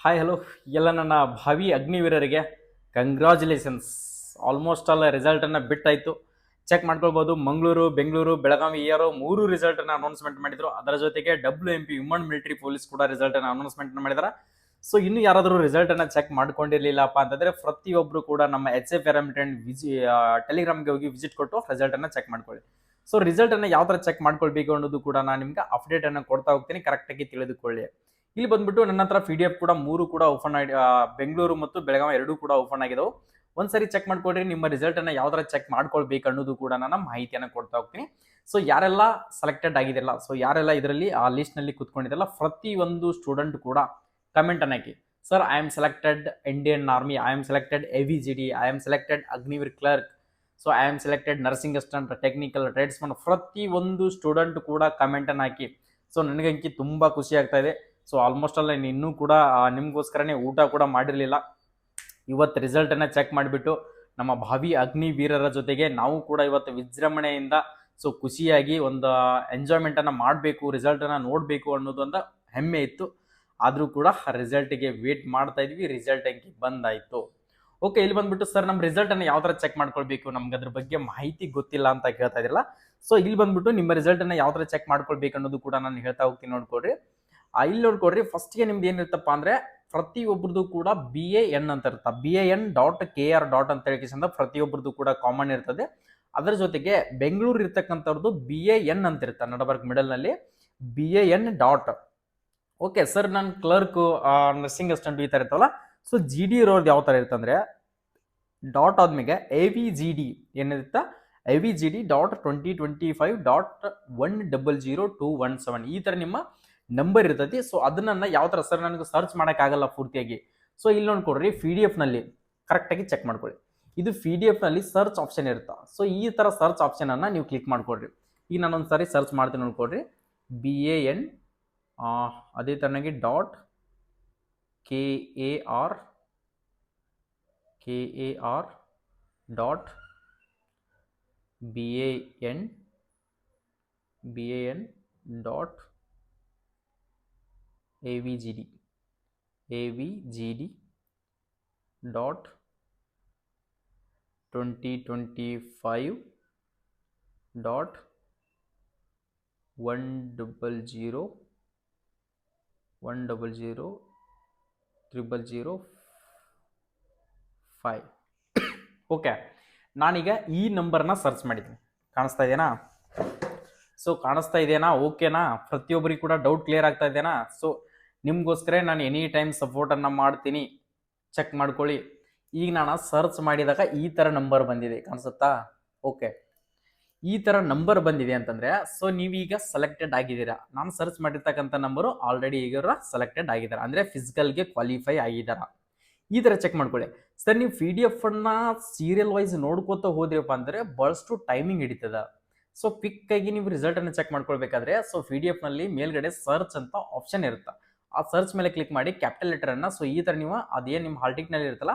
Hi hello ಎಲ್ಲ ನನ್ನ ಭಾವಿ ಅಗ್ನಿವೀರರಿಗೆ ಕಂಗ್ರ್ಯಾಚುಲೇಷನ್ಸ್. ಆಲ್ಮೋಸ್ಟ್ ಆಲ್ ರಿಸಲ್ಟನ್ನು ಬಿಟ್ಟಾಯಿತು. ಚೆಕ್ ಮಾಡ್ಕೊಳ್ಬೋದು. ಮಂಗಳೂರು, ಬೆಂಗಳೂರು, ಬೆಳಗಾವಿ ಇಯರ್ ಮೂರು ರಿಸಲ್ಟನ್ನು ಅನೌನ್ಸ್ಮೆಂಟ್ ಮಾಡಿದ್ರು. ಅದರ ಜೊತೆಗೆ WMP ಹ್ಯೂಮನ್ ಮಿಲಿಟರಿ ಪೊಲೀಸ್ ಕೂಡ ರಿಸಲ್ಟನ್ನು ಅನೌನ್ಸ್ಮೆಂಟ್ ಮಾಡಿದ್ದಾರೆ. ಸೊ ಇನ್ನು ಯಾರಾದರೂ ರಿಸಲ್ಟನ್ನು ಚೆಕ್ ಮಾಡ್ಕೊಂಡಿರಲಿಲ್ಲಪ್ಪ ಅಂತಂದರೆ ಪ್ರತಿಯೊಬ್ಬರು ಕೂಡ ನಮ್ಮ HF ಪ್ಯಾರಾಮೀಟರ್ ಟೆಲಿಗ್ರಾಮ್ಗೆ ಹೋಗಿ ವಿಸಿಟ್ ಕೊಟ್ಟು ರಿಸಲ್ಟನ್ನು ಚೆಕ್ ಮಾಡ್ಕೊಳ್ಳಿ. ಸೊ ರಿಸಲ್ಟನ್ನು ಯಾವ ಥರ ಚೆಕ್ ಮಾಡ್ಕೊಳ್ಬೇಕು ಅನ್ನೋದು ಕೂಡ ನಾನು ನಿಮ್ಗೆ ಅಪ್ಡೇಟನ್ನು ಕೊಡ್ತಾ ಹೋಗ್ತೀನಿ, ಕರೆಕ್ಟಾಗಿ ತಿಳಿದುಕೊಳ್ಳಿ. ಇಲ್ಲಿ ಬಂದ್ಬಿಟ್ಟು ನನ್ನ ಹತ್ರ PDF ಕೂಡ ಮೂರು ಕೂಡ ಓಪನ್ ಆಗಿ ಬೆಂಗಳೂರು ಮತ್ತು ಬೆಳಗಾವಿ ಎರಡೂ ಕೂಡ ಓಪನ್ ಆಗಿದಾವೆ. ಒಂದ್ಸರಿ ಚೆಕ್ ಮಾಡ್ಕೊಡ್ರಿ. ನಿಮ್ಮ ರಿಸಲ್ಟ್ ಅನ್ನ ಯಾವ ತರ ಚೆಕ್ ಮಾಡ್ಕೊಳ್ಬೇಕು ಅನ್ನೋದು ಕೂಡ ನಾನು ಮಾಹಿತಿಯನ್ನು ಕೊಡ್ತಾ ಹೋಗ್ತೀನಿ. ಸೊ ಯಾರೆಲ್ಲ ಸೆಲೆಕ್ಟೆಡ್ ಆಗಿದಿರಲ್ಲ, ಸೊ ಯಾರೆಲ್ಲ ಇದರಲ್ಲಿ ಆ ಲಿಸ್ಟ್ ನಲ್ಲಿ ಕುತ್ಕೊಂಡಿರಲ್ಲ, ಪ್ರತಿ ಒಂದು ಸ್ಟೂಡೆಂಟ್ ಕೂಡ ಕಮೆಂಟ್ ಅನ್ನ ಹಾಕಿ. Sir, I am selected Indian army, I am selected AVGD, I am selected Agniveer clerk, so I am selected nursing assistant, technical tradesman. ಪ್ರತಿ ಒಂದು ಸ್ಟೂಡೆಂಟ್ ಕೂಡ ಕಮೆಂಟ್ ಅನ್ನ ಹಾಕಿ. ಸೊ ನನಗಂಕಿ ತುಂಬಾ ಖುಷಿ ಆಗ್ತಾ ಇದೆ. ಸೊ ಆಲ್ಮೋಸ್ಟ್ ಅಲ್ಲ ಇನ್ನೂ ಕೂಡ ನಿಮ್ಗೋಸ್ಕರನೇ ಊಟ ಕೂಡ ಮಾಡಿರಲಿಲ್ಲ. ಇವತ್ತು ರಿಸಲ್ಟನ್ನು ಚೆಕ್ ಮಾಡಿಬಿಟ್ಟು ನಮ್ಮ ಭಾವಿ ಅಗ್ನಿವೀರರ ಜೊತೆಗೆ ನಾವು ಕೂಡ ಇವತ್ತು ವಿಜೃಂಭಣೆಯಿಂದ ಸೊ ಖುಷಿಯಾಗಿ ಒಂದು ಎಂಜಾಯ್ಮೆಂಟನ್ನು ಮಾಡಬೇಕು, ರಿಸಲ್ಟನ್ನು ನೋಡಬೇಕು ಅನ್ನೋದು ಒಂದು ಹೆಮ್ಮೆ ಇತ್ತು. ಆದರೂ ಕೂಡ ರಿಸಲ್ಟ್ಗೆ ವೇಟ್ ಮಾಡ್ತಾ ಇದ್ವಿ. ರಿಸಲ್ಟ್ ಅಂಕಿ ಬಂದಾಯಿತು. ಓಕೆ, ಇಲ್ಲಿ ಬಂದ್ಬಿಟ್ಟು ಸರ್ ನಮ್ಮ ರಿಸಲ್ಟನ್ನು ಯಾವ ಥರ ಚೆಕ್ ಮಾಡ್ಕೊಳ್ಬೇಕು, ನಮ್ಗೆ ಅದ್ರ ಬಗ್ಗೆ ಮಾಹಿತಿ ಗೊತ್ತಿಲ್ಲ ಅಂತ ಕೇಳ್ತಾ ಇದ್ರಲ್ಲ. ಸೊ ಇಲ್ಲಿ ಬಂದ್ಬಿಟ್ಟು ನಿಮ್ಮ ರಿಸಲ್ಟನ್ನು ಯಾವ ಥರ ಚೆಕ್ ಮಾಡ್ಕೊಳ್ಬೇಕು ಅನ್ನೋದು ಕೂಡ ನಾನು ಹೇಳ್ತಾ ಹೋಗ್ತೀನಿ, ನೋಡ್ಕೊಡ್ರಿ. ಇಲ್ಲಿ ನೋಡ್ಕೊಡ್ರಿ. ಫಸ್ಟ್ಗೆ ನಿಮ್ದು ಏನಿರುತ್ತಪ್ಪ ಅಂದ್ರೆ ಪ್ರತಿಯೊಬ್ಬರದು ಕೂಡ BAN ಅಂತ ಇರುತ್ತೆ. BAN.KR. ಅಂತ ಹೇಳಿ ಪ್ರತಿಯೊಬ್ಬರದು ಕೂಡ ಕಾಮನ್ ಇರ್ತದೆ. ಅದರ ಜೊತೆಗೆ ಬೆಂಗಳೂರು ಇರ್ತಕ್ಕಂಥವ್ರದ್ದು BAN ಅಂತ ಇರುತ್ತೆ, ನಡಬರ್ಕ್ ಮಿಡಲ್ ನಲ್ಲಿ BAN. ಓಕೆ ಸರ್, ನನ್ನ ಕ್ಲರ್ಕ್, ನರ್ಸಿಂಗ್ ಅಸಿಸ್ಟೆಂಟ್ ಈ ತರ ಇರ್ತಾವಲ್ಲ. ಸೊ GD ಇರೋದು ಯಾವ ತರ ಇರ್ತಂದ್ರೆ ಡಾಟ್ ಆದ್ಮೇಲೆ AVGD ಏನಿರುತ್ತೆ, AVGD.2025.100217 ಈ ತರ ನಿಮ್ಮ ನಂಬರ್ ಇರ್ತೈತಿ. ಸೊ ಅದನ್ನ ಯಾವ ತರ ಸರ್ ನನಗೆ ಸರ್ಚ್ ಆಗಲ್ಲ ಪೂರ್ತಿಯಾಗಿ. ಸೊ ಇಲ್ಲಿ ನೋಡ್ಕೊಡ್ರಿ, PDF ನಲ್ಲಿ ಕರೆಕ್ಟಾಗಿ ಚೆಕ್ ಮಾಡ್ಕೊಳ್ಳಿ. ಇದು PDF ನಲ್ಲಿ ಸರ್ಚ್ ಆಪ್ಷನ್ ಇರುತ್ತೆ. ಸೊ ಈ ತರ ಸರ್ಚ್ ಆಪ್ಷನ್ ಅನ್ನ ನೀವು ಕ್ಲಿಕ್ ಮಾಡ್ಕೊಡ್ರಿ. ಈಗ ನಾನೊಂದ್ಸರಿ ಸರ್ಚ್ ಮಾಡ್ತೀನಿ, ನೋಡ್ಕೊಡ್ರಿ. BAN ಅದೇ ತರನಾಗಿ .KAR .BAN AVGD .2025.1000000005. ಓಕೆ, ನಾನೀಗ ಈ ನಂಬರ್ನ ಸರ್ಚ್ ಮಾಡಿದ್ದೀನಿ. ಕಾಣಿಸ್ತಾ ಇದೆನಾ? ಸೊ ಕಾಣಿಸ್ತಾ ಇದೆನಾ? ಓಕೆನಾ? ಪ್ರತಿಯೊಬ್ಬರಿಗೆ ಕೂಡ ಡೌಟ್ ಕ್ಲಿಯರ್ ಆಗ್ತಾ ಇದೆನಾ? ಸೊ ನಿಮ್ಗೋಸ್ಕರ ನಾನು ಎನಿ ಟೈಮ್ ಸಪೋರ್ಟನ್ನು ಮಾಡ್ತೀನಿ, ಚೆಕ್ ಮಾಡ್ಕೊಳ್ಳಿ. ಈಗ ನಾನು ಸರ್ಚ್ ಮಾಡಿದಾಗ ಈ ಥರ ನಂಬರ್ ಬಂದಿದೆ, ಕಾಣಿಸುತ್ತಾ? ಓಕೆ, ಈ ಥರ ನಂಬರ್ ಬಂದಿದೆ ಅಂತಂದರೆ ಸೊ ನೀವೀಗ ಸೆಲೆಕ್ಟೆಡ್ ಆಗಿದ್ದೀರಾ. ನಾನು ಸರ್ಚ್ ಮಾಡಿರ್ತಕ್ಕಂಥ ನಂಬರು ಆಲ್ರೆಡಿ ಈಗ ಸೆಲೆಕ್ಟೆಡ್ ಆಗಿದ್ದಾರೆ, ಅಂದರೆ ಫಿಸಿಕಲ್ಗೆ ಕ್ವಾಲಿಫೈ ಆಗಿದ್ದಾರಾ, ಈ ಥರ ಚೆಕ್ ಮಾಡ್ಕೊಳ್ಳಿ. ಸರ್, ನೀವು PDF ಅನ್ನ ಸೀರಿಯಲ್ ವೈಸ್ ನೋಡ್ಕೋತಾ ಹೋದ್ರಪ್ಪ ಅಂದರೆ ಭಾಳಷ್ಟು ಟೈಮಿಂಗ್ ಹಿಡಿತದ. ಸೊ ಕ್ವಿಕ್ಕಾಗಿ ನೀವು ರಿಸಲ್ಟನ್ನು ಚೆಕ್ ಮಾಡ್ಕೊಳ್ಬೇಕಾದ್ರೆ ಸೊ PDF ನಲ್ಲಿ ಮೇಲ್ಗಡೆ ಸರ್ಚ್ ಅಂತ ಆಪ್ಷನ್ ಇರುತ್ತೆ. ಆ ಸರ್ಚ್ ಮೇಲೆ ಕ್ಲಿಕ್ ಮಾಡಿ ಕ್ಯಾಪಿಟಲ್ ಲೆಟರನ್ನು ಸೊ ಈ ಥರ ನೀವು ಅದೇನು ನಿಮ್ಮ ಹಾಲ್ಟಿಕ್ನಲ್ಲಿ ಇರುತ್ತಲ್ಲ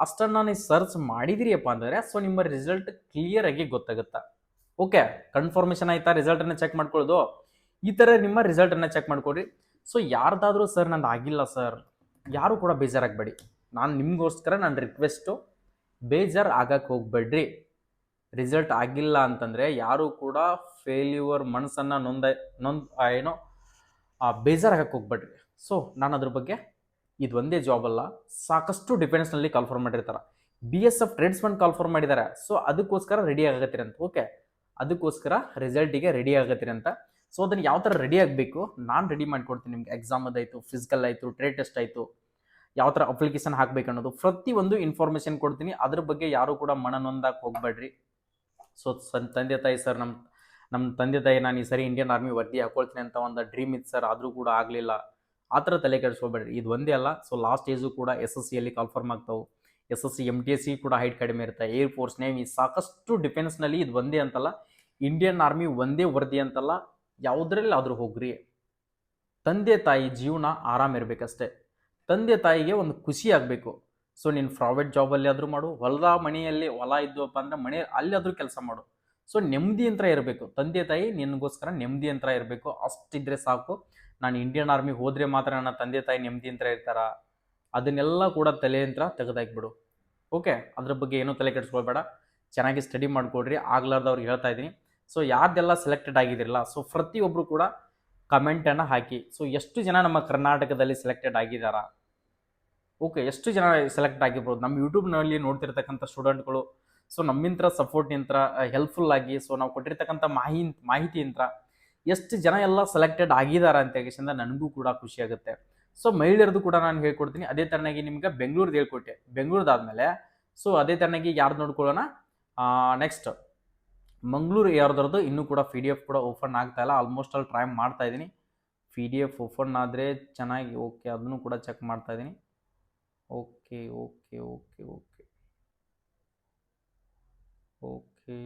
ಅಷ್ಟನ್ನು ನೀವು ಸರ್ಚ್ ಮಾಡಿದಿರಿಯಪ್ಪ ಅಂದರೆ ಸೊ ನಿಮ್ಮ ರಿಸಲ್ಟ್ ಕ್ಲಿಯರ್ ಆಗಿ ಗೊತ್ತಾಗುತ್ತೆ. ಓಕೆ, ಕನ್ಫರ್ಮೇಷನ್ ಆಯ್ತಾ? ರಿಸಲ್ಟನ್ನು ಚೆಕ್ ಮಾಡ್ಕೊಳ್ಳೋದು ಈ ಥರ ನಿಮ್ಮ ರಿಸಲ್ಟನ್ನು ಚೆಕ್ ಮಾಡ್ಕೊಡ್ರಿ. ಸೊ ಯಾರ್ದಾದ್ರೂ ಸರ್ ನಂದು ಆಗಿಲ್ಲ ಸರ್, ಯಾರು ಕೂಡ ಬೇಜಾರಾಗಬೇಡಿ. ನಾನು ನಿಮಗೋಸ್ಕರ ನನ್ನ ರಿಕ್ವೆಸ್ಟು, ಬೇಜಾರು ಆಗಕ್ಕೆ ಹೋಗ್ಬೇಡ್ರಿ. ರಿಸಲ್ಟ್ ಆಗಿಲ್ಲ ಅಂತಂದರೆ ಯಾರು ಕೂಡ ಫೇಲ್ಯೂರ್ ಮನಸ್ಸನ್ನು ಏನೋ ಬೇಜಾರಾಗಕ್ಕೆ ಹೋಗ್ಬೇಡ್ರಿ. ಸೊ ನಾನು ಅದ್ರ ಬಗ್ಗೆ ಇದು ಒಂದೇ ಜಾಬ್ ಅಲ್ಲ, ಸಾಕಷ್ಟು ಡಿಫೆನ್ಸ್ನಲ್ಲಿ ಕಾಲ್ಫರ್ ಮಾಡಿರ್ತಾರೆ. BSF ಟ್ರೇಡ್ಸ್ಮನ್ ಕಾಲ್ಫರ್ ಮಾಡಿದ್ದಾರೆ. ಸೊ ಅದಕ್ಕೋಸ್ಕರ ರೆಡಿ ಆಗತ್ತೀರಿ ಅಂತ. ಓಕೆ, ಅದಕ್ಕೋಸ್ಕರ ರಿಸಲ್ಟಿಗೆ ರೆಡಿ ಆಗತ್ತೀರಿ ಅಂತ. ಸೊ ಅದನ್ನು ಯಾವ ಥರ ರೆಡಿ ಆಗಬೇಕು ನಾನು ರೆಡಿ ಮಾಡಿಕೊಡ್ತೀನಿ ನಿಮ್ಗೆ. ಎಕ್ಸಾಮ್ ಅದಾಯಿತು, ಫಿಸಿಕಲ್ ಆಯಿತು, ಟ್ರೇಡ್ ಟೆಸ್ಟ್ ಆಯಿತು, ಯಾವ ಥರ ಅಪ್ಲಿಕೇಶನ್ ಹಾಕಬೇಕು ಅನ್ನೋದು ಪ್ರತಿಯೊಂದು ಇನ್ಫಾರ್ಮೇಷನ್ ಕೊಡ್ತೀನಿ. ಅದ್ರ ಬಗ್ಗೆ ಯಾರು ಕೂಡ ಮನನೊಂದಕ್ಕೆ ಹೋಗ್ಬೇಡ್ರಿ. ಸೊ ತಂದೆ ತಾಯಿ ಸರ್, ನಮ್ಮ ತಂದೆ ತಾಯಿ ನಾನು ಈ ಸರಿ ಇಂಡಿಯನ್ ಆರ್ಮಿ ವರ್ದಿ ಹಾಕೊಳ್ತೀನಿ ಅಂತ ಒಂದು ಡ್ರೀಮ್ ಇತ್ತು ಸರ್, ಆದರೂ ಕೂಡ ಆಗಲಿಲ್ಲ. ಆ ಥರ ತಲೆ ಕೆಡಿಸ್ಕೋಬೇಡ್ರಿ. ಇದು ಒಂದೇ ಅಲ್ಲ, ಸೊ ಲಾಸ್ಟ್ ಏಜು ಕೂಡ SSCಯಲ್ಲಿ ಕಾಲ್ಫರ್ಮ್ ಆಗ್ತಾವೆ. SSC MTSC ಕೂಡ ಹೈಟ್ ಕಡಿಮೆ ಇರುತ್ತೆ. ಏರ್ಫೋರ್ಸ್, ನೇವಿ, ಸಾಕಷ್ಟು ಡಿಫೆನ್ಸ್ನಲ್ಲಿ ಇದು ಒಂದೇ ಅಂತಲ್ಲ, ಇಂಡಿಯನ್ ಆರ್ಮಿ ಒಂದೇ ವರದಿ ಅಂತಲ್ಲ, ಯಾವುದ್ರಲ್ಲಿ ಆದರೂ ಹೋಗ್ರಿ. ತಂದೆ ತಾಯಿ ಜೀವನ ಆರಾಮಿರ್ಬೇಕಷ್ಟೇ. ತಂದೆ ತಾಯಿಗೆ ಒಂದು ಖುಷಿ ಆಗಬೇಕು. ಸೊ ನೀನು ಪ್ರೈವೇಟ್ ಜಾಬಲ್ಲಿ ಆದರೂ ಮಾಡು, ಮನೆಯಲ್ಲಿ ಹೊಲ ಇದ್ವಪ್ಪ ಅಂದರೆ ಮನೆ ಅಲ್ಲಿ ಆದರೂ ಕೆಲಸ ಮಾಡು. ಸೊ ನೆಮ್ಮದಿ ಅಂತ ಇರಬೇಕು. ತಂದೆ ತಾಯಿ ನಿನಗೋಸ್ಕರ ನೆಮ್ಮದಿ ಅಂತ ಇರಬೇಕು. ಅಷ್ಟಿದ್ರೆ ಸಾಕು. ನಾನು ಇಂಡಿಯನ್ ಆರ್ಮಿ ಹೋದರೆ ಮಾತ್ರ ನನ್ನ ತಂದೆ ತಾಯಿ ನೆಮ್ಮದಿ ಅಂತ ಇರ್ತಾರ, ಅದನ್ನೆಲ್ಲ ಕೂಡ ತಲೆಯಂತ್ರ ತೆಗೆದಾಕ್ಬಿಡು. ಓಕೆ, ಅದ್ರ ಬಗ್ಗೆ ಏನೂ ತಲೆ ಕೆಡಿಸ್ಕೊಳ್ಬೇಡ, ಚೆನ್ನಾಗಿ ಸ್ಟಡಿ ಮಾಡ್ಕೊಡ್ರಿ. ಆಗ್ಲಾರ್ದವ್ರಿಗೆ ಹೇಳ್ತಾ ಇದ್ದೀನಿ. ಸೊ ಯಾರ್ದೆಲ್ಲ ಸೆಲೆಕ್ಟೆಡ್ ಆಗಿದಿರಲ್ಲ, ಸೊ ಪ್ರತಿಯೊಬ್ಬರು ಕೂಡ ಕಮೆಂಟನ್ನು ಹಾಕಿ. ಸೊ ಎಷ್ಟು ಜನ ನಮ್ಮ ಕರ್ನಾಟಕದಲ್ಲಿ ಸೆಲೆಕ್ಟೆಡ್ ಆಗಿದ್ದಾರಾ? ಓಕೆ, ಎಷ್ಟು ಜನ ಸೆಲೆಕ್ಟ್ ಆಗಿರ್ಬೋದು ನಮ್ಮ ಯೂಟ್ಯೂಬ್ನಲ್ಲಿ ನೋಡ್ತಿರ್ತಕ್ಕಂಥ ಸ್ಟೂಡೆಂಟ್ಗಳು. ಸೊ ನಮ್ಮಿಂತ್ರ ಸಪೋರ್ಟ್ನಿಂತ್ರ ಹೆಲ್ಪ್ಫುಲ್ ಆಗಿ, ಸೊ ನಾವು ಕೊಟ್ಟಿರ್ತಕ್ಕಂಥ ಮಾಹಿತಿಯಿಂದ ಎಷ್ಟು ಜನ ಎಲ್ಲ ಸೆಲೆಕ್ಟೆಡ್ ಆಗಿದ್ದಾರೆ ಅಂತ ಹೇಳಿಸಿಂದ ನನಗೂ ಕೂಡ ಖುಷಿ ಆಗುತ್ತೆ. ಸೊ ಮಹಿಳೆಯರದು ಕೂಡ ನಾನು ಹೇಳ್ಕೊಡ್ತೀನಿ. ಅದೇ ಥರನಾಗಿ ನಿಮ್ಗೆ ಬೆಂಗಳೂರ್ದು ಹೇಳ್ಕೊಟ್ಟೆ. ಬೆಂಗಳೂರದಾದ್ಮೇಲೆ ಸೊ ಅದೇ ಥರನಾಗಿ ಯಾರ್ದು ನೋಡ್ಕೊಳ್ಳೋಣ, ನೆಕ್ಸ್ಟ್ ಮಂಗಳೂರು ಯಾರ್ದ್ರದ್ದು ಇನ್ನೂ ಕೂಡ PDF ಕೂಡ ಓಪನ್ ಆಗ್ತಾ ಇಲ್ಲ. ಆಲ್ಮೋಸ್ಟ್ ಅಲ್ಲಿ ಟ್ರೈ ಮಾಡ್ತಾ ಇದ್ದೀನಿ. PDF ಓಪನ್ ಆದರೆ ಚೆನ್ನಾಗಿ. ಓಕೆ, ಅದನ್ನು ಕೂಡ ಚೆಕ್ ಮಾಡ್ತಾ ಇದ್ದೀನಿ. Okay okay okay okay okay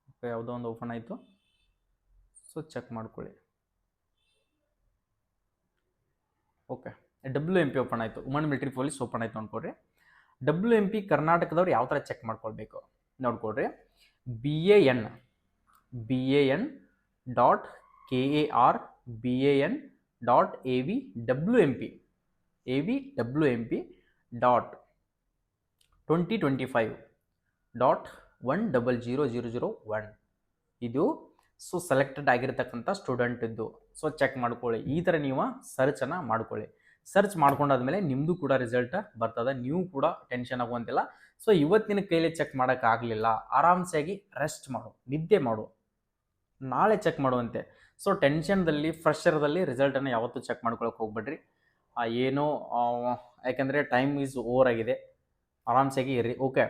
okay ಯಾವುದೋ ಒಂದು ಓಪನ್ ಆಯಿತು. ಸೊ ಚೆಕ್ ಮಾಡ್ಕೊಳ್ಳಿ. ಓಕೆ, WMP ಓಪನ್ ಆಯಿತು. ವುಮನ್ ಮಿಲಿಟರಿ ಪೊಲೀಸ್ ಓಪನ್ ಆಯಿತು ಅಂದ್ಕೊಡ್ರಿ. WMP ಕರ್ನಾಟಕದವ್ರು ಯಾವ ಥರ ಚೆಕ್ ಮಾಡ್ಕೊಳ್ಬೇಕು ನೋಡ್ಕೊಡ್ರಿ. BAN .KAR .BAN.AV.WMP.2025.1000001 ಇದು ಸೊ ಸೆಲೆಕ್ಟೆಡ್ ಆಗಿರ್ತಕ್ಕಂಥ ಸ್ಟೂಡೆಂಟ್ ಇದ್ದು. ಸೊ ಚೆಕ್ ಮಾಡ್ಕೊಳ್ಳಿ. ಈ ಥರ ನೀವು ಸರ್ಚನ್ನು ಮಾಡ್ಕೊಳ್ಳಿ. ಸರ್ಚ್ ಮಾಡ್ಕೊಂಡಾದ್ಮೇಲೆ ನಿಮ್ಮದು ಕೂಡ ರಿಸಲ್ಟ್ ಬರ್ತದೆ. ನೀವು ಕೂಡ ಟೆನ್ಷನ್ ಆಗುವಂತಿಲ್ಲ. ಸೊ ಇವತ್ತಿನ ಕೈಲಿ ಚೆಕ್ ಮಾಡೋಕ್ಕಾಗಲಿಲ್ಲ, ಆರಾಮ್ಸಾಗಿ ರೆಸ್ಟ್ ಮಾಡು, ನಿದ್ದೆ ಮಾಡು, ನಾಳೆ ಚೆಕ್ ಮಾಡುವಂತೆ. ಸೊ ಟೆನ್ಷನ್ದಲ್ಲಿ, ಫ್ರೆಷರ್ದಲ್ಲಿ ರಿಸಲ್ಟನ್ನು ಯಾವತ್ತೂ ಚೆಕ್ ಮಾಡ್ಕೊಳಕ್ಕೆ ಹೋಗ್ಬೇಡ್ರಿ. ಏನೋ ಯಾಕೆಂದರೆ ಟೈಮ್ ಈಸ್ ಓವರ್ ಆಗಿದೆ. ಆರಾಮ್ಸಾಗಿ ಇರ್ರಿ. ಓಕೆ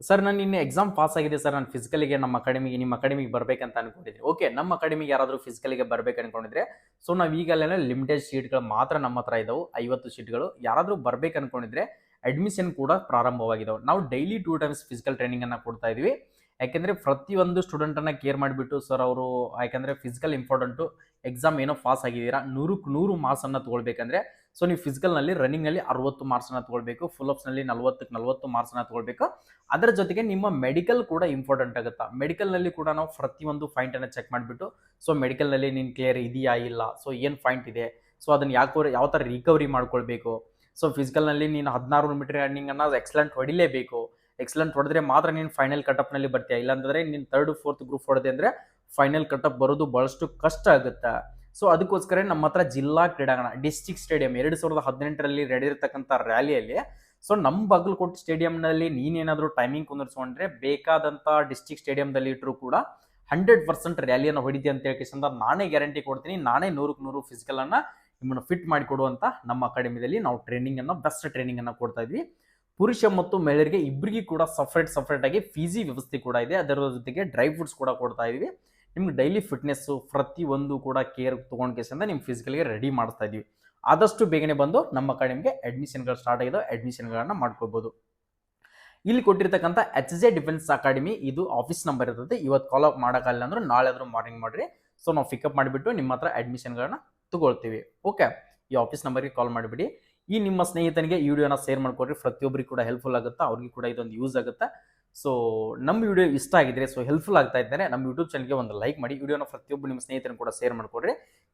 ಸರ್, ನಾನು ನಿನ್ನೆ ಎಕ್ಸಾಮ್ ಪಾಸ್ ಆಗಿದೆ ಸರ್, ನಾನು ಫಿಸಿಕಲಿಗೆ ನಿಮ್ಮ ಅಕಾಡೆಮಿಗೆ ಬರಬೇಕಂತ ಅನ್ಕೊಂಡಿದ್ದೀನಿ. ಓಕೆ, ನಮ್ಮ ಅಕಾಡೆಮಿಗೆ ಯಾರಾದರೂ ಫಿಸಿಕಲಿಗೆ ಬರಬೇಕು ಅನ್ಕೊಂಡಿದ್ರೆ ಸೊ ನಾವು ಈಗಲೇ ಲಿಮಿಟೆಡ್ ಸೀಟ್ಗಳು ಮಾತ್ರ ನಮ್ಮ ಹತ್ರ ಇದ್ದಾವೆ, 50 ಸೀಟ್ಗಳು. ಯಾರಾದರೂ ಬರಬೇಕು ಅನ್ಕೊಂಡಿದ್ರೆ ಅಡ್ಮಿಷನ್ ಕೂಡ ಪ್ರಾರಂಭವಾಗಿದ್ದಾವೆ. ನಾವು ಡೈಲಿ 2 ಟೈಮ್ಸ್ ಫಿಸಿಕಲ್ ಟ್ರೈನಿಂಗನ್ನು ಕೊಡ್ತಾ ಇದ್ವಿ. ಯಾಕೆಂದರೆ ಪ್ರತಿಯೊಂದು ಸ್ಟೂಡೆಂಟನ್ನು ಕೇರ್ ಮಾಡಿಬಿಟ್ಟು ಸರ್ ಅವರು, ಯಾಕೆಂದರೆ ಫಿಸಿಕಲ್ ಇಂಪಾರ್ಟೆಂಟು, ಎಕ್ಸಾಮ್ ಏನೋ ಪಾಸ್ ಆಗಿದ್ದೀರಾ, 100ಕ್ಕೆ 100 ಮಾರ್ಕ್ಸನ್ನು ತೊಗೊಳ್ಬೇಕಂದ್ರೆ ಸೊ ನೀವು ಫಿಸಿಕಲ್ನಲ್ಲಿ ರನ್ನಿಂಗ್ನಲ್ಲಿ 60 ಮಾರ್ಕ್ಸನ್ನು ತೊಗೊಳ್ಬೇಕು, ಫುಲ್ ಅಪ್ಸ್ನಲ್ಲಿ 40ಕ್ಕೆ 40 ಮಾರ್ಕ್ಸನ್ನು ತೊಗೊಳ್ಬೇಕು. ಅದರ ಜೊತೆಗೆ ನಿಮ್ಮ ಮೆಡಿಕಲ್ ಕೂಡ ಇಂಪಾರ್ಟೆಂಟ್ ಆಗುತ್ತೆ. ಮೆಡಿಕಲ್ನಲ್ಲಿ ಕೂಡ ನಾವು ಪ್ರತಿಯೊಂದು ಪಾಯಿಂಟನ್ನು ಚೆಕ್ ಮಾಡಿಬಿಟ್ಟು ಸೊ ಮೆಡಿಕಲ್ನಲ್ಲಿ ನೀನು ಕ್ಲಿಯರ್ ಇದೆಯಾ ಇಲ್ಲ, ಸೊ ಏನು ಪಾಯಿಂಟ್ ಇದೆ, ಸೊ ಅದನ್ನು ಯಾವ ಥರ ರಿಕವರಿ ಮಾಡ್ಕೊಳ್ಬೇಕು. ಸೊ ಫಿಸಿಕಲ್ನಲ್ಲಿ ನೀನು 16 ಮೀಟರ್ ರನ್ನಿಂಗನ್ನು ಎಕ್ಸಲೆಂಟ್ ಹೊಡಿಲೇಬೇಕು. ಎಕ್ಸಲೆಂಟ್ ಹೊಡೆದ್ರೆ ಮಾತ್ರ ನೀನು ಫೈನಲ್ ಕಟಪ್ನಲ್ಲಿ ಬರ್ತೀಯ. ಇಲ್ಲಾಂದರೆ ನೀನು 3rd 4th ಗ್ರೂಪ್ ಹೊಡೆದೆ ಅಂದರೆ ಫೈನಲ್ ಕಟಪ್ ಬರೋದು ಭಾಳಷ್ಟು ಕಷ್ಟ ಆಗುತ್ತೆ. ಸೊ ಅದಕ್ಕೋಸ್ಕರ ನಮ್ಮ ಹತ್ರ ಜಿಲ್ಲಾ ಕ್ರೀಡಾಂಗಣ, ಡಿಸ್ಟ್ರಿಕ್ಟ್ ಸ್ಟೇಡಿಯಂ 2018ರಲ್ಲಿ ನಡೆದಿರ್ತಕ್ಕಂಥ ರ್ಯಾಲಿಯಲ್ಲಿ ಸೊ ನಮ್ಮ ಬಾಗಲಕೋಟೆ ಸ್ಟೇಡಿಯಂನಲ್ಲಿ ನೀನೇನಾದರೂ ಟೈಮಿಂಗ್ ಕುಂದಿರ್ಸ್ಕೊಂಡ್ರೆ ಬೇಕಾದಂಥ ಡಿಸ್ಟ್ರಿಕ್ಟ್ ಸ್ಟೇಡಿಯಂದಲ್ಲಿ ಇಟ್ಟರು ಕೂಡ 100% ರ್ಯಾಲಿಯನ್ನು ಹೊಡಿತೀಯ ಅಂತ ಹೇಳ್ಕೇಸಿಂದ ನಾನೇ ಗ್ಯಾರಂಟಿ ಕೊಡ್ತೀನಿ. ನಾನೇ 100ಕ್ಕೆ 100 ಫಿಸಿಕಲನ್ನು ನಿಮ್ಮನ್ನು ಫಿಟ್ ಮಾಡಿಕೊಡುವಂಥ ನಮ್ಮ ಅಕಾಡೆಮಿಯಲ್ಲಿ ನಾವು ಟ್ರೈನಿಂಗನ್ನು, ಬೆಸ್ಟ್ ಟ್ರೈನಿಂಗನ್ನು ಕೊಡ್ತಾ ಇದ್ವಿ. ಪುರುಷ ಮತ್ತು ಮಹಿಳೆಯರಿಗೆ ಇಬ್ಬರಿಗೂ ಕೂಡ ಸಪ್ರೇಟಾಗಿ ಫೀಸಿ ವ್ಯವಸ್ಥೆ ಕೂಡ ಇದೆ. ಅದರ ಜೊತೆಗೆ ಡ್ರೈ ಫ್ರೂಟ್ಸ್ ಕೂಡ ಕೊಡ್ತಾ ಇದ್ವಿ. ನಿಮ್ಗೆ ಡೈಲಿ ಫಿಟ್ನೆಸ್ಸು ಪ್ರತಿಯೊಂದು ಕೂಡ ಕೇರ್ ತೊಗೊಂಡು ಕೇಸಿಂದ ನಿಮ್ಮ ಫಿಸಿಕಲ್ಗೆ ರೆಡಿ ಮಾಡಿಸ್ತಾ ಇದ್ವಿ. ಆದಷ್ಟು ಬೇಗನೆ ಬಂದು ನಮ್ಮ ಅಕಾಡೆಮಿಗೆ ಅಡ್ಮಿಷನ್ಗಳು ಸ್ಟಾರ್ಟ್ ಆಗಿದ್ದಾವೆ, ಅಡ್ಮಿಷನ್ಗಳನ್ನು ಮಾಡ್ಕೋಬೋದು. ಇಲ್ಲಿ ಕೊಟ್ಟಿರ್ತಕ್ಕಂಥ HJ ಡಿಫೆನ್ಸ್ ಅಕಾಡೆಮಿ, ಇದು ಆಫೀಸ್ ನಂಬರ್ ಇರ್ತದೆ. ಇವತ್ತು ಕಾಲ್ ಅಪ್ ಮಾಡೋಕ್ಕಾಗಲ್ಲ ಅಂದ್ರೆ ನಾಳೆ ಆದರೂ ಮಾರ್ನಿಂಗ್ ಮಾಡಿರಿ. ಸೊ ನಾವು ಪಿಕಪ್ ಮಾಡಿಬಿಟ್ಟು ನಿಮ್ಮ ಹತ್ರ ಅಡ್ಮಿಷನ್ಗಳನ್ನ ತಗೊಳ್ತೀವಿ. ಓಕೆ, ಈ ಆಫೀಸ್ ನಂಬರ್ಗೆ ಕಾಲ್ ಮಾಡಿಬಿಡಿ. ಈ ನಿಮ್ಮ ಸ್ನೇಹಿತನಿಗೆ ಈ ವಿಡಿಯೋನ ಶೇರ್ ಮಾಡ್ಕೊಡ್ರಿ. ಪ್ರತಿಯೊಬ್ಬರಿಗೆ ಕೂಡ ಹೆಲ್ಪ್ಫುಲ್ ಆಗುತ್ತೆ, ಅವ್ರಿಗೆ ಕೂಡ ಇದೊಂದು ಯೂಸ್ ಆಗುತ್ತೆ. ಸೊ ನಮ್ಮ ವಿಡಿಯೋ ಇಷ್ಟ ಆಗಿದ್ರೆ, ಸೊ ಹೆಲ್ಪ್ಫುಲ್ ಆಗ್ತಾ ಇದ್ದಾರೆ, ನಮ್ಮ ಯೂಟ್ಯೂಬ್ ಚಾನಲ್ಗೆ ಒಂದು ಲೈಕ್ ಮಾಡಿ. ವಿಡಿಯೋನ ಪ್ರತಿಯೊಬ್ಬರು ನಿಮ್ಮ ಸ್ನೇಹಿತರನ್ನು ಕೂಡ ಶೇರ್ ಮಾಡ್ಕೊಡ್ರಿ.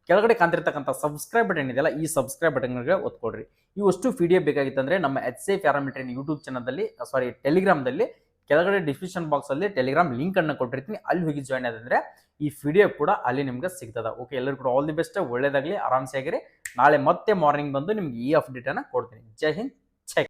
ಕೆಳಗಡೆ ಕಾಣ್ತಿರ್ತಕ್ಕಂಥ ಸಬ್ಸ್ಕ್ರೈಬ್ ಬಟನ್ ಇದೆಯಲ್ಲ, ಈ ಸಬ್ಸ್ಕ್ರೈಬ್ ಬಟನ್ಗೆ ಒತ್ಕೊಡ್ರಿ. ಇವಷ್ಟು PDF ಬೇಕಾಗಿತ್ತಂದರೆ ನಮ್ಮ HCI ಪ್ಯಾರಾಮೀಟರ್ ಯೂಟ್ಯೂಬ್ ಚಾನಲ್ದಲ್ಲಿ, ಟೆಲಿಗ್ರಾಮ್ದಲ್ಲಿ ಕೆಳಗಡೆ ಡಿಸ್ಕ್ರಿಪ್ಷನ್ ಬಾಕ್ಸಲ್ಲಿ ಟೆಲಿಗ್ರಾಮ್ ಲಿಂಕನ್ನು ಕೊಟ್ಟಿರ್ತೀನಿ. ಅಲ್ಲಿ ಹೋಗಿ ಜಾಯ್ನ್ ಆದಂದರೆ ಈ PDF ಕೂಡ ಅಲ್ಲಿ ನಿಮ್ಗೆ ಸಿಗ್ತದೆ. ಓಕೆ, ಎಲ್ಲರೂ ಕೂಡ ಆಲ್ ದಿ ಬೆಸ್ಟ್, ಒಳ್ಳೇದಾಗಲಿ, ಆರಾಮ್ಸೆ ಆಗಿರಿ. ನಾಳೆ ಮತ್ತೆ ಮಾರ್ನಿಂಗ್ ಬಂದು ನಿಮ್ಗೆ ಈ ಅಪ್ಡೇಟನ್ನು ಕೊಡ್ತೀನಿ. ಜೈ ಹಿಂದ್.